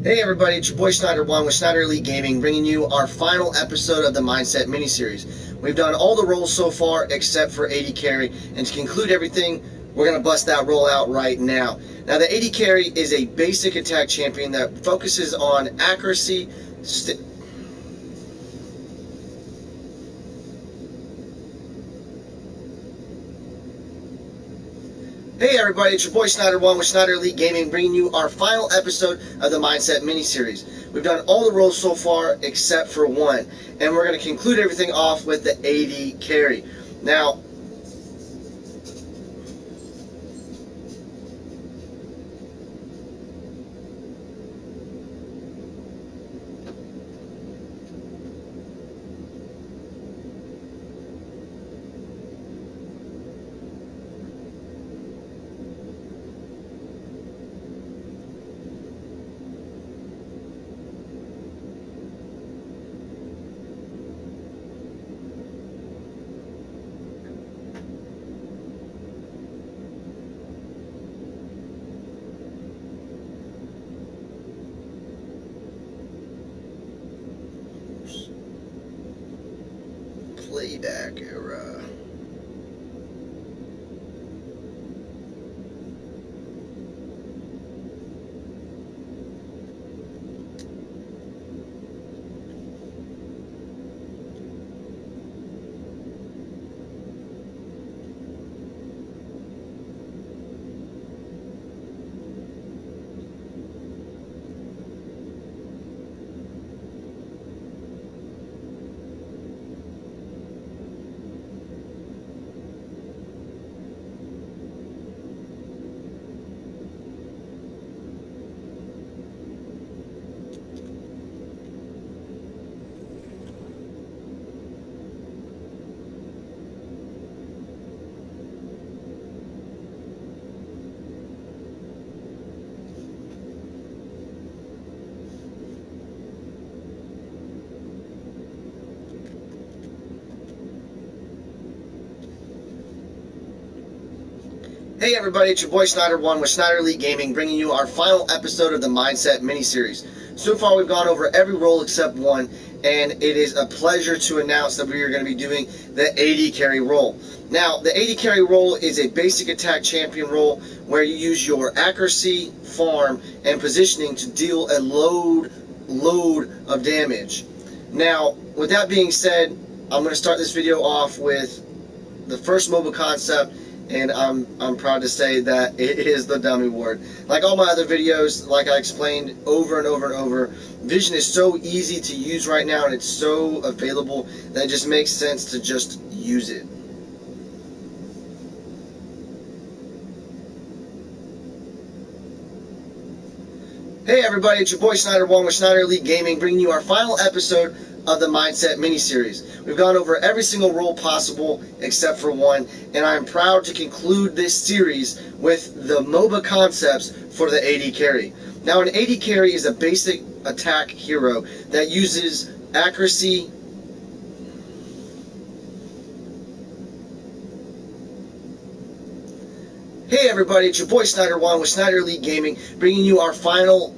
Hey everybody, it's your boy Schneider1 with Schneider Elite Gaming, bringing you our final episode of the Mindset miniseries. We've done all the roles so far except for AD Carry, and to conclude everything, we're going to bust that roll out right now. Now the AD Carry is a basic attack champion that focuses on accuracy, Hey everybody, it's your boy Schneider1 with Schneider Elite Gaming, bringing you our final episode of the Mindset miniseries. We've done all the roles so far except for one, and we're going to conclude everything off with the AD Carry. Now, playback era. Hey everybody, it's your boy Schneider1 with Schneider Elite Gaming, bringing you our final episode of the Mindset miniseries. So far we've gone over every role except one, and it is a pleasure to announce that we are going to be doing the AD Carry role. Now, the AD Carry role is a basic attack champion role where you use your accuracy, farm, and positioning to deal a load of damage. Now, with that being said, I'm going to start this video off with the first MOBA concept, and I'm proud to say that it is the dummy ward. Like all my other videos, like I explained over and over and over, Vision is so easy to use right now, and it's so available that it just makes sense to just use it. Hey everybody, it's your boy Schneider1 with Schneider Elite Gaming, bringing you our final episode of the Mindset miniseries. We've gone over every single role possible except for one, and I am proud to conclude this series with the MOBA concepts for the AD Carry. Now, an AD Carry is a basic attack hero that uses accuracy, Hey everybody, it's your boy Schneider1 with Schneider Elite Gaming, bringing you our final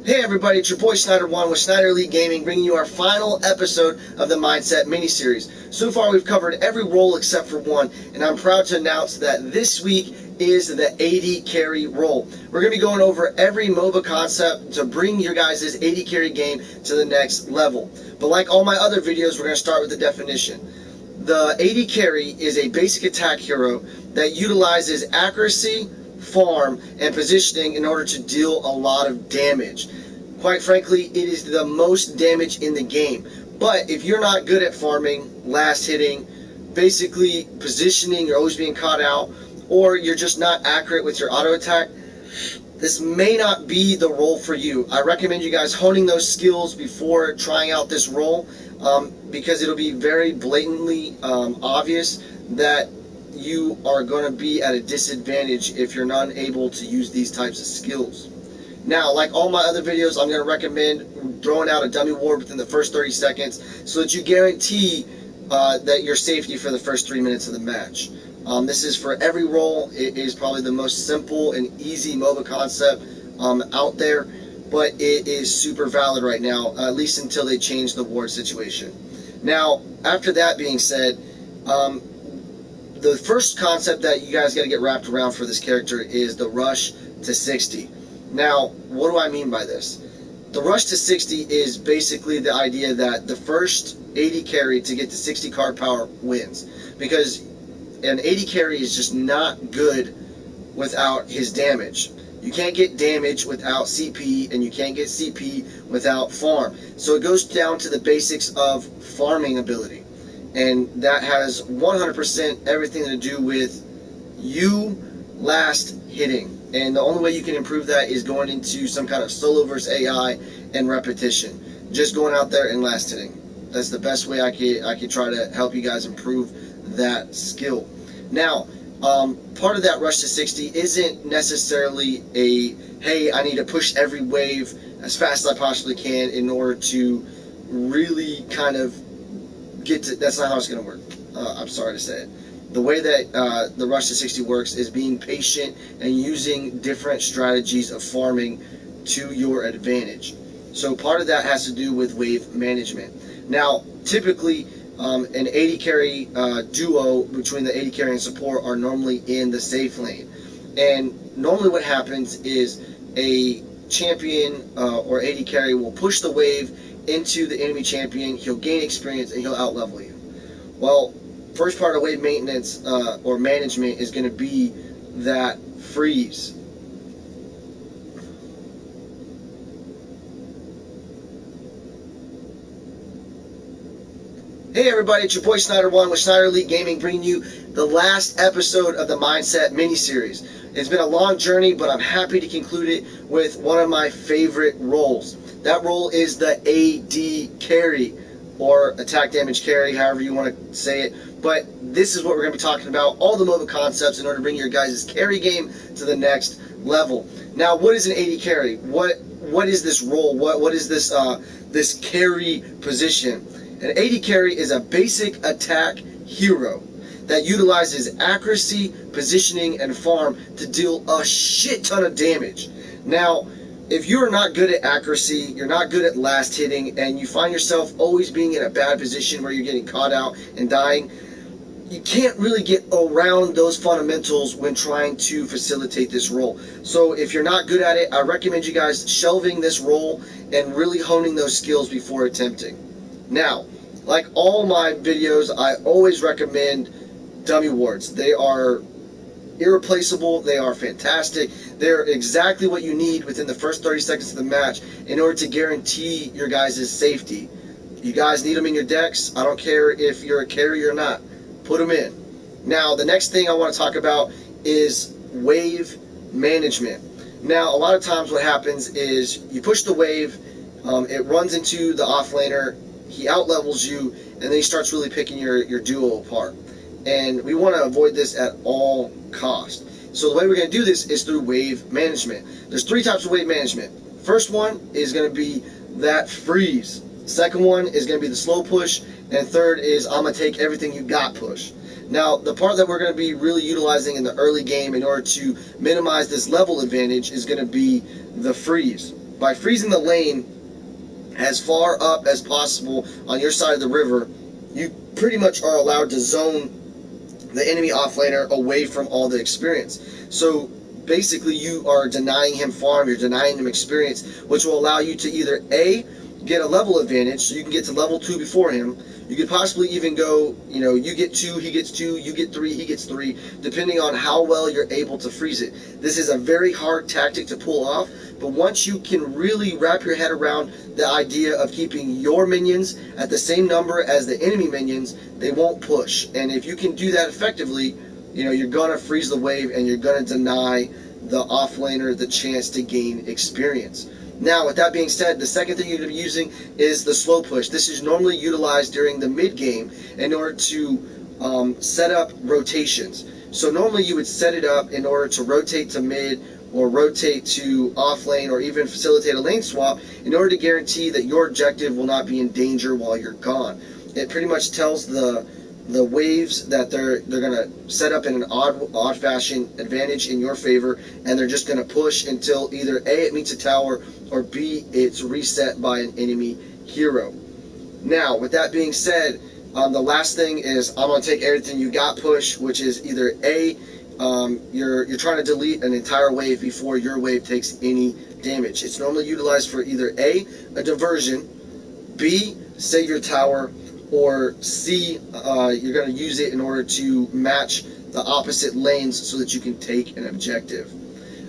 Hey everybody, it's your boy Schneider1 with Schneider Elite Gaming, bringing you our final episode of the Mindset miniseries. So far we've covered every role except for one, and I'm proud to announce that this week is the AD Carry role. We're going to be going over every MOBA concept to bring your guys' AD Carry game to the next level. But like all my other videos, we're going to start with the definition. The AD Carry is a basic attack hero that utilizes accuracy, farm, and positioning in order to deal a lot of damage. Quite frankly, it is the most damage in the game. But if you're not good at farming, last hitting, basically positioning, you're always being caught out, or you're just not accurate with your auto attack, this may not be the role for you. I recommend you guys honing those skills before trying out this role, because it'll be very blatantly obvious that you are going to be at a disadvantage if you're not able to use these types of skills. Now, like all my other videos, I'm going to recommend throwing out a dummy ward within the first 30 seconds so that you guarantee that your safety for the first 3 minutes of the match. This is for every role. It is probably the most simple and easy MOBA concept out there, but it is super valid right now, at least until they change the ward situation. Now, after that being said, the first concept that you guys got to get wrapped around for this character is the rush to 60. Now, what do I mean by this? The rush to 60 is basically the idea that the first AD carry to get to 60 card power wins, because an AD carry is just not good without his damage. You can't get damage without CP, and you can't get CP without farm. So it goes down to the basics of farming ability. And that has 100% everything to do with you last hitting. And the only way you can improve that is going into some kind of solo versus AI and repetition. Just going out there and last hitting. That's the best way I could try to help you guys improve that skill. Now, part of that rush to 60 isn't necessarily a, hey, I need to push every wave as fast as I possibly can in order to really kind of get to, that's not how it's going to work. I'm sorry to say it. The way that the rush to 60 works is being patient and using different strategies of farming to your advantage. So part of that has to do with wave management. Now, typically, an AD carry duo between the AD carry and support are normally in the safe lane. And normally what happens is a champion or AD carry will push the wave into the enemy champion, he'll gain experience, and he'll outlevel you. Well, first part of wave maintenance or management is going to be that freeze. Hey everybody, it's your boy Snyder1 with Snyder Elite Gaming, bringing you the last episode of the Mindset mini-series. It's been a long journey, but I'm happy to conclude it with one of my favorite roles. That role is the AD carry, or attack damage carry, however you want to say it. But this is what we're going to be talking about, all the MOBA concepts in order to bring your guys' carry game to the next level. Now, what is an AD carry? What is this role? What is this this carry position? An AD carry is a basic attack hero that utilizes accuracy, positioning, and farm to deal a shit ton of damage. Now, if you're not good at accuracy, you're not good at last hitting, and you find yourself always being in a bad position where you're getting caught out and dying, you can't really get around those fundamentals when trying to facilitate this role. So if you're not good at it, I recommend you guys shelving this role and really honing those skills before attempting. Now, like all my videos, I always recommend dummy wards. They are irreplaceable, they are fantastic, they're exactly what you need within the first 30 seconds of the match in order to guarantee your guys' safety. You guys need them in your decks. I don't care if you're a carry or not. Put them in. Now, the next thing I want to talk about is wave management. Now, a lot of times what happens is you push the wave, it runs into the offlaner, he outlevels you, and then he starts really picking your duo apart. And we want to avoid this at all costs. So the way we're going to do this is through wave management. There's three types of wave management. First one is going to be that freeze. Second one is going to be the slow push. And third is I'm going to take everything you got push. Now, the part that we're going to be really utilizing in the early game in order to minimize this level advantage is going to be the freeze. By freezing the lane as far up as possible on your side of the river, you pretty much are allowed to zone the enemy offlaner away from all the experience. So basically you are denying him farm, you're denying him experience, which will allow you to either A, get a level advantage, so you can get to level 2 before him. You could possibly even go, you get 2, he gets 2, you get 3, he gets 3, depending on how well you're able to freeze it. This is a very hard tactic to pull off, but once you can really wrap your head around the idea of keeping your minions at the same number as the enemy minions, they won't push. And if you can do that effectively, you're going to freeze the wave and you're going to deny the offlaner the chance to gain experience. Now, with that being said, the second thing you're going to be using is the slow push. This is normally utilized during the mid game in order to set up rotations. So normally you would set it up in order to rotate to mid or rotate to off lane or even facilitate a lane swap in order to guarantee that your objective will not be in danger while you're gone. It pretty much tells the the waves that they're gonna set up in an odd fashion, advantage in your favor, and they're just gonna push until either A, it meets a tower, or B, it's reset by an enemy hero. Now, with that being said, the last thing is I'm gonna take everything you got push, which is either A, you're trying to delete an entire wave before your wave takes any damage. It's normally utilized for either A, a diversion, B, save your tower, or C, you're going to use it in order to match the opposite lanes so that you can take an objective.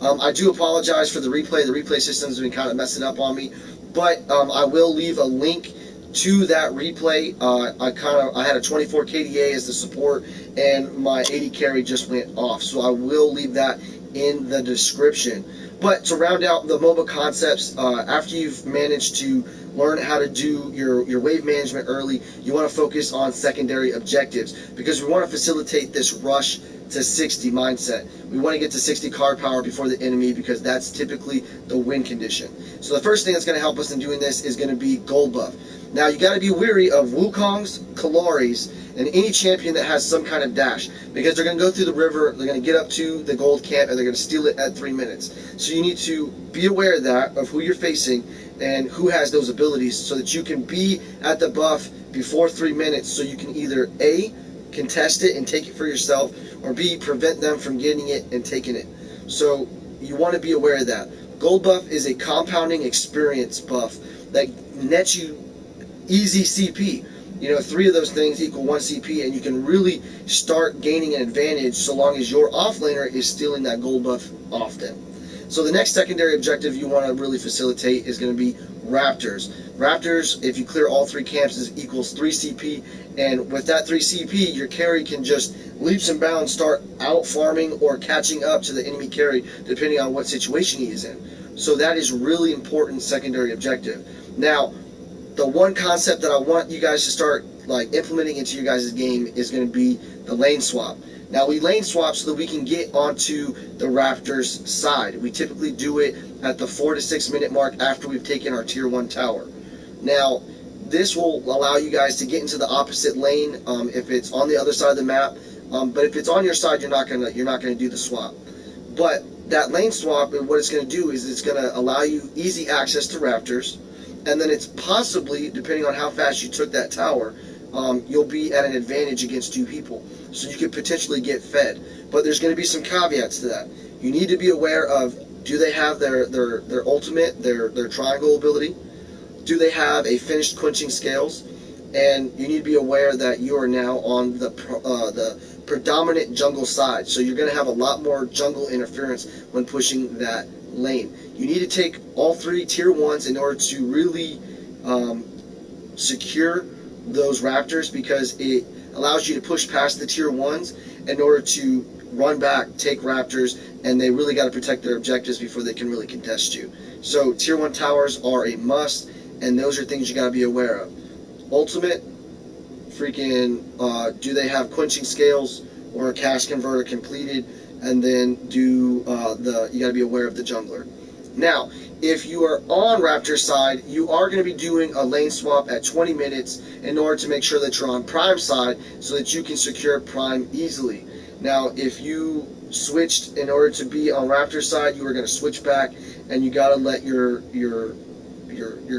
I do apologize for the replay. The replay system's been kind of messing up on me, but I will leave a link to that replay. I had a 24 KDA as the support, and my 80 carry just went off, so I will leave that in the description. But to round out the MOBA concepts, after you've managed to learn how to do your wave management early, you want to focus on secondary objectives, because we want to facilitate this rush to 60 mindset. We want to get to 60 card power before the enemy, because that's typically the win condition. So the first thing that's going to help us in doing this is going to be gold buff. Now you got to be wary of Wukongs, Kallaris, and any champion that has some kind of dash, because they're going to go through the river, they're going to get up to the gold camp, and they're going to steal it at 3 minutes. So you need to be aware of that, of who you're facing and who has those abilities, so that you can be at the buff before 3 minutes, so you can either A, contest it and take it for yourself, or B, prevent them from getting it and taking it. So you want to be aware of that. Gold buff is a compounding experience buff that nets you easy CP. 3 of those things equal 1 CP, and you can really start gaining an advantage so long as your offlaner is stealing that gold buff often. So the next secondary objective you want to really facilitate is going to be Raptors. Raptors, if you clear all 3 camps, is equals 3 CP, and with that 3 CP, your carry can just leaps and bounds start out farming or catching up to the enemy carry, depending on what situation he is in. So that is really important secondary objective. Now, the one concept that I want you guys to start implementing into your guys' game is going to be the lane swap. Now, we lane swap so that we can get onto the Raptors side. We typically do it at the 4 to 6 minute mark after we've taken our tier 1 tower. Now, this will allow you guys to get into the opposite lane if it's on the other side of the map. But if it's on your side, you're not gonna do the swap. But that lane swap, what it's going to do is it's going to allow you easy access to Raptors, and then it's possibly, depending on how fast you took that tower, you'll be at an advantage against 2 people. So you could potentially get fed. But there's going to be some caveats to that. You need to be aware of, do they have their ultimate, their triangle ability? Do they have a finished quenching scales? And you need to be aware that you are now on the predominant jungle side. So you're going to have a lot more jungle interference when pushing that lane. You need to take all 3 tier 1s in order to really secure those Raptors, because it allows you to push past the tier 1s in order to run back, take Raptors, and they really got to protect their objectives before they can really contest you. So tier 1 towers are a must, and those are things you got to be aware of. Ultimate, do they have quenching scales or a cast converter completed? And then you got to be aware of the jungler. Now, if you are on Raptor side, you are going to be doing a lane swap at 20 minutes in order to make sure that you're on Prime side so that you can secure Prime easily. Now, if you switched in order to be on Raptor side, you are going to switch back, and you got to let your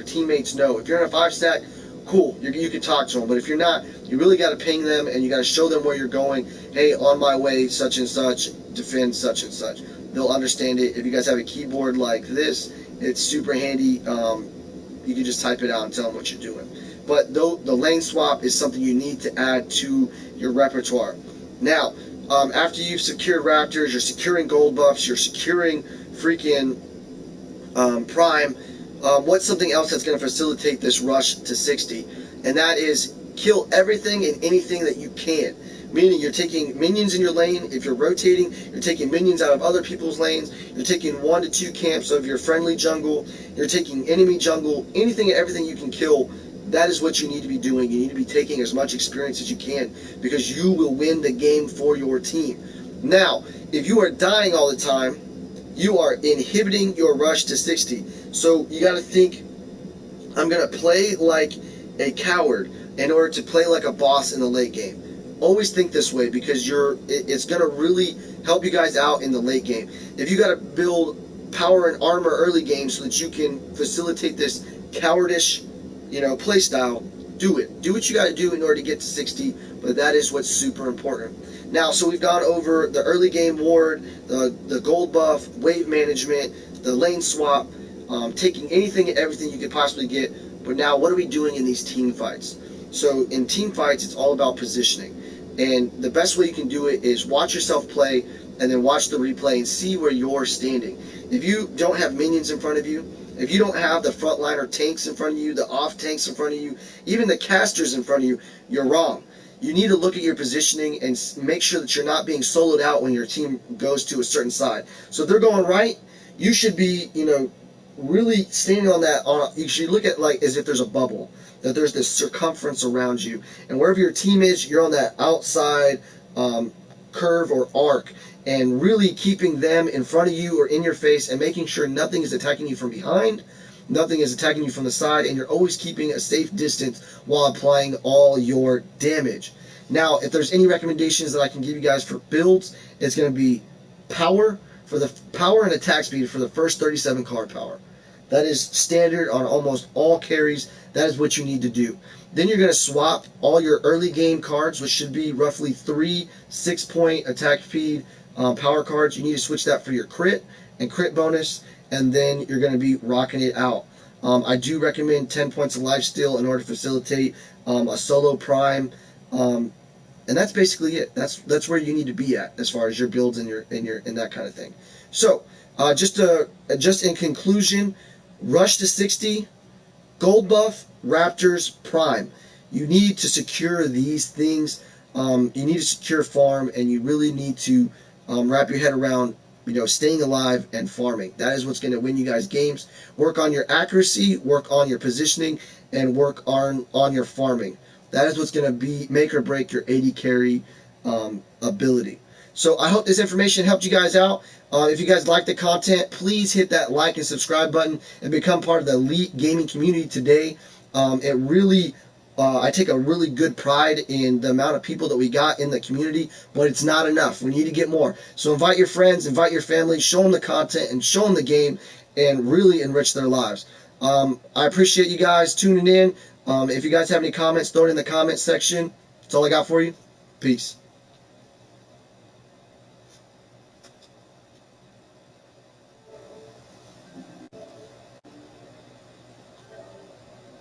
teammates know. If you're in a 5-stack, cool, you can talk to them. But if you're not, you really got to ping them, and you got to show them where you're going. Hey, on my way, such and such, defend such and such. They'll understand it. If you guys have a keyboard like this, it's super handy. You can just type it out and tell them what you're doing. But the lane swap is something you need to add to your repertoire. Now, after you've secured Raptors, you're securing gold buffs, you're securing freaking Prime, what's something else that's going to facilitate this rush to 60? And that is kill everything and anything that you can. Meaning you're taking minions in your lane. If you're rotating, you're taking minions out of other people's lanes. You're taking 1 to 2 camps of your friendly jungle. You're taking enemy jungle. Anything and everything you can kill, that is what you need to be doing. You need to be taking as much experience as you can, because you will win the game for your team. Now, if you are dying all the time, you are inhibiting your rush to 60. So you got to think, I'm going to play like a coward in order to play like a boss in the late game. always think this way because it's going to really help you guys out in the late game. If you got to build power and armor early game so that you can facilitate this cowardish, play style, do it. Do what you got to do in order to get to 60, but that is what's super important. Now, so we've gone over the early game ward, the gold buff, wave management, the lane swap, taking anything and everything you could possibly get. But now, what are we doing in these team fights? So in team fights, it's all about positioning. And the best way you can do it is watch yourself play and then watch the replay and see where you're standing. If you don't have minions in front of you, if you don't have the frontliner tanks in front of you, the off tanks in front of you, even the casters in front of you, you're wrong. You need to look at your positioning and make sure that you're not being soloed out when your team goes to a certain side. So if they're going right, you should be, really standing on that. You should look at like as if there's a bubble, that there's this circumference around you, and wherever your team is, you're on that outside curve or arc, and really keeping them in front of you or in your face, and making sure nothing is attacking you from behind, nothing is attacking you from the side, and you're always keeping a safe distance while applying all your damage. Now, if there's any recommendations that I can give you guys for builds, it's going to be power and attack speed for the first 37 card power. That is standard on almost all carries. That is what you need to do. Then you're going to swap all your early game cards, which should be roughly 3 6-point attack speed power cards. You need to switch that for your crit and crit bonus, and then you're going to be rocking it out. I do recommend 10 points of lifesteal in order to facilitate a solo prime, and that's basically it. That's where you need to be at as far as your builds and and that kind of thing. So just in conclusion, rush to 60, gold buff, Raptors, prime. You need to secure these things. You need to secure farm, and you really need to wrap your head around staying alive and farming. That is what's going to win you guys games. Work on your accuracy, work on your positioning, and work on your farming. That is what's going to be make or break your AD carry ability. So I hope this information helped you guys out. If you guys like the content, please hit that like and subscribe button and become part of the Elite Gaming community today. It really, I take a really good pride in the amount of people that we got in the community, but it's not enough. We need to get more. So invite your friends, invite your family, show them the content and show them the game, and really enrich their lives. I appreciate you guys tuning in. If you guys have any comments, throw it in the comments section. That's all I got for you. Peace.